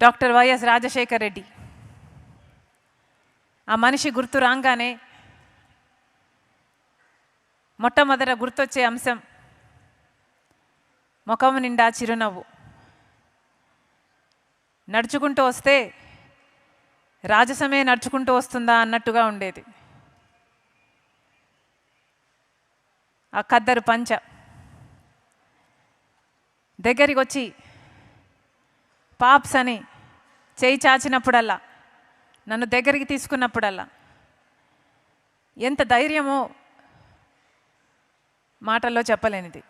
Doctor YS Rajasekhara Reddy. ఆ మనిషి గుర్తు రాగానే మొట్టమొదట గుర్తొచ్చే అంశం ముఖం నిండా చిరునవ్వు. నడుచుకుంటూ వస్తే రాజసమే నడుచుకుంటూ వస్తుందా అన్నట్టుగా ఉండేది. ఆ ఖద్దరు పంచ దగ్గరికి వచ్చి పాప్స్ అని చేయి చాచినప్పుడల్లా, నన్ను దగ్గరికి తీసుకున్నప్పుడల్లా ఎంత ధైర్యమో మాటల్లో చెప్పలేనిది.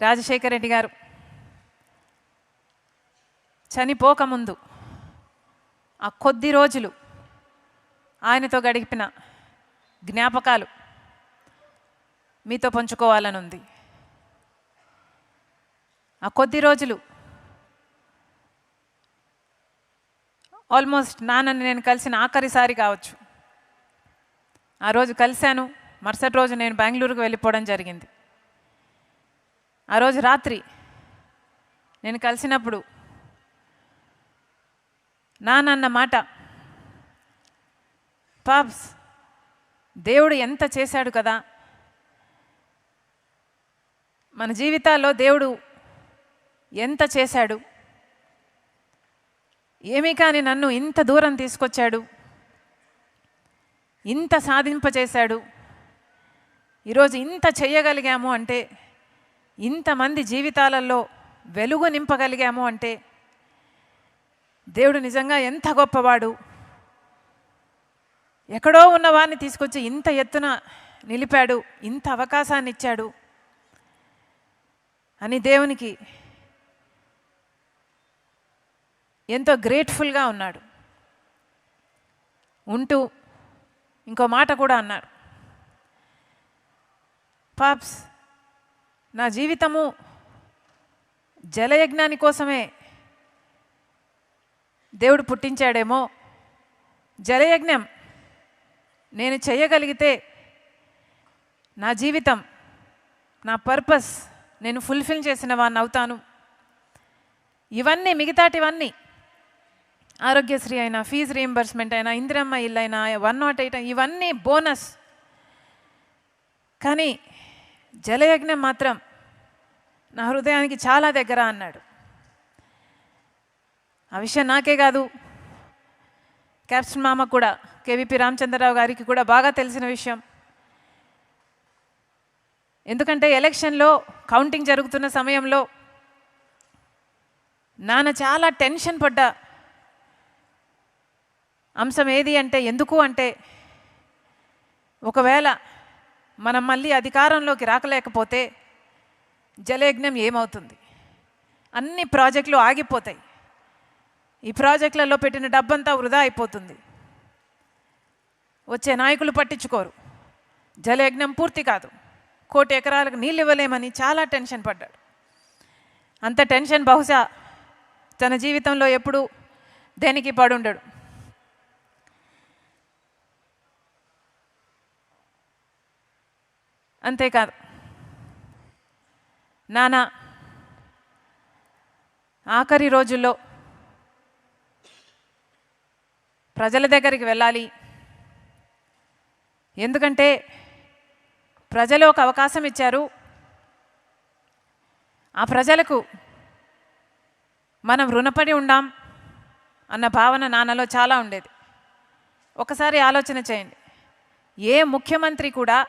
రాజశేఖర రెడ్డి గారు చనిపోకముందు ఆ కొద్ది రోజులు ఆయనతో గడిపిన జ్ఞాపకాలు మీతో పంచుకోవాలని ఉంది. ఆ కొద్ది రోజులు ఆల్మోస్ట్ నాన్నని నేను కలిసిన ఆఖరిసారి కావచ్చు. ఆ రోజు కలిశాను, మరుసటి రోజు నేను బెంగళూరుకు వెళ్ళిపోవడం జరిగింది. ఆ రోజు రాత్రి నేను కలిసినప్పుడు నాన్న మాట, పాప్స్ దేవుడు ఎంత చేశాడు కదా, మన జీవితాల్లో దేవుడు ఎంత చేశాడు, ఏమీ కానీ నన్ను ఇంత దూరం తీసుకొచ్చాడు, ఇంత సాధింపచేశాడు, ఈరోజు ఇంత చెయ్యగలిగాము అంటే, ఇంతమంది జీవితాలలో వెలుగు నింపగలిగాము అంటే దేవుడు నిజంగా ఎంత గొప్పవాడు, ఎక్కడో ఉన్నవాడిని తీసుకొచ్చి ఇంత ఎత్తున నిలిపాడు, ఇంత అవకాశాన్ని ఇచ్చాడు అని దేవునికి ఎంతో గ్రేట్ఫుల్గా ఉన్నాడు. ఉంటూ ఇంకో మాట కూడా అన్నాడు, పాప్స్ నా జీవితము జలయజ్ఞాని కోసమే దేవుడు పుట్టించాడేమో, జలయజ్ఞం నేను చేయగలిగితే నా జీవితం, నా పర్పస్ నేను ఫుల్ఫిల్ చేసిన వాడిని అవుతాను. ఇవన్నీ మిగతాటివన్నీ ఆరోగ్యశ్రీ అయినా, ఫీజు రీయింబర్స్మెంట్ అయినా, ఇందిరమ్మ ఇల్లు అయినా, 108 ఇవన్నీ బోనస్, కానీ జలయజ్ఞం మాత్రం నా హృదయానికి చాలా దగ్గర అన్నాడు. ఆ విషయం నాకే కాదు, క్యాప్టెన్ మామ కూడా, కేవీపీ రామచంద్రరావు గారికి కూడా బాగా తెలిసిన విషయం. ఎందుకంటే ఎలక్షన్లో కౌంటింగ్ జరుగుతున్న సమయంలో నాన్న చాలా టెన్షన్ పడ్డ అంశం ఏది అంటే, ఎందుకు అంటే ఒకవేళ మనం మళ్ళీ అధికారంలోకి రాకలేకపోతే జలయజ్ఞం ఏమవుతుంది, అన్ని ప్రాజెక్టులు ఆగిపోతాయి, ఈ ప్రాజెక్టులలో పెట్టిన డబ్బంతా వృధా అయిపోతుంది, వచ్చే నాయకులు పట్టించుకోరు, జలయజ్ఞం పూర్తి కాదు, 1 కోటి ఎకరాలకు నీళ్ళు ఇవ్వలేమని చాలా టెన్షన్ పడ్డాడు. అంత టెన్షన్ బహుశా తన జీవితంలో ఎప్పుడూ దేనికి పడుండడు. అంతేకాదు, నాన్న ఆఖరి రోజుల్లో ప్రజల దగ్గరికి వెళ్ళాలి, ఎందుకంటే ప్రజలు ఒక అవకాశం ఇచ్చారు, ఆ ప్రజలకు మనం రుణపడి ఉండాం అన్న భావన నాన్నలో చాలా ఉండేది. ఒకసారి ఆలోచన చేయండి, ఏ ముఖ్యమంత్రి కూడా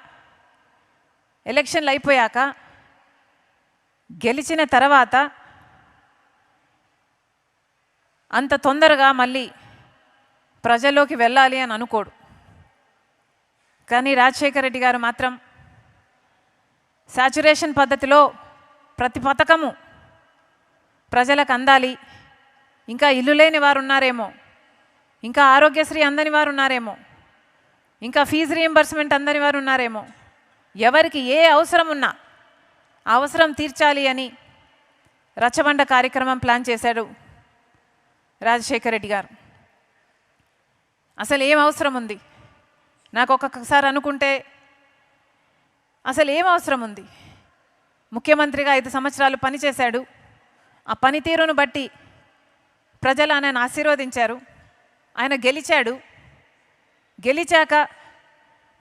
ఎలక్షన్లు అయిపోయాక గెలిచిన తర్వాత అంత తొందరగా మళ్ళీ ప్రజల్లోకి వెళ్ళాలి అని అనుకోడు. కానీ రాజశేఖర రెడ్డి గారు మాత్రం సాచురేషన్ పద్ధతిలో ప్రతి పథకము ప్రజలకు అందాలి, ఇంకా ఇల్లు లేని వారు ఉన్నారేమో, ఇంకా ఆరోగ్యశ్రీ అందని వారు ఉన్నారేమో, ఇంకా ఫీజు రీయింబర్స్మెంట్ అందని వారు ఉన్నారేమో, ఎవరికి ఏ అవసరం ఉన్నా అవసరం తీర్చాలి అని రచ్చబండ కార్యక్రమం ప్లాన్ చేశాడు రాజశేఖర రెడ్డి గారు. అసలు ఏం అవసరం ఉంది, నాకు ఒక్కొక్కసారి అనుకుంటే అసలు ఏం అవసరం ఉంది, ముఖ్యమంత్రిగా 5 సంవత్సరాలు పనిచేశాడు. ఆ పనితీరును బట్టి ప్రజలు ఆయనను ఆశీర్వదించారు. ఆయన గెలిచాడు. గెలిచాక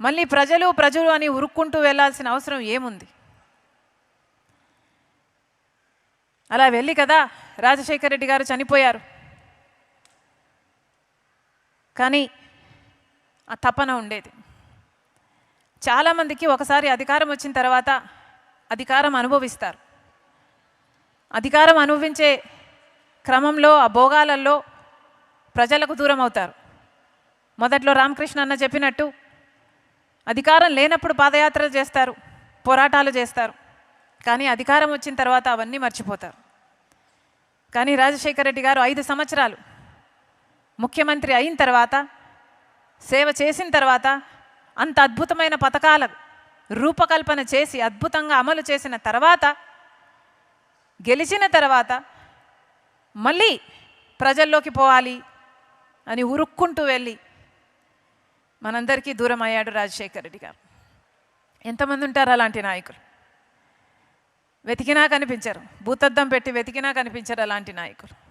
మళ్ళీ ప్రజలు అని ఉరుక్కుంటూ వెళ్ళాల్సిన అవసరం ఏముంది? అలా వెళ్ళి కదా రాజశేఖర రెడ్డి గారు చనిపోయారు. కానీ ఆ తపన ఉండేది. చాలామందికి ఒకసారి అధికారం వచ్చిన తర్వాత అధికారం అనుభవిస్తారు. అధికారం అనుభవించే క్రమంలో ఆ భోగాలలో ప్రజలకు దూరం అవుతారు. మొదట్లో రామకృష్ణ అన్న చెప్పినట్టు అధికారం లేనప్పుడు పాదయాత్రలు చేస్తారు, పోరాటాలు చేస్తారు. కానీ అధికారం వచ్చిన తర్వాత అవన్నీ మర్చిపోతారు. కానీ రాజశేఖర రెడ్డి గారు 5 సంవత్సరాలు ముఖ్యమంత్రి అయిన తర్వాత, సేవ చేసిన తర్వాత, అంత అద్భుతమైన పథకాల రూపకల్పన చేసి అద్భుతంగా అమలు చేసిన తర్వాత, గెలిచిన తర్వాత మళ్ళీ ప్రజల్లోకి పోవాలి అని ఉరుక్కుంటూ వెళ్ళి మనందరికీ దూరం అయ్యాడు రాజశేఖర రెడ్డి గారు. ఎంతమంది ఉంటారు అలాంటి నాయకులు? వెతికినా కనిపించరు. భూతద్దం పెట్టి వెతికినా కనిపించరు అలాంటి నాయకులు.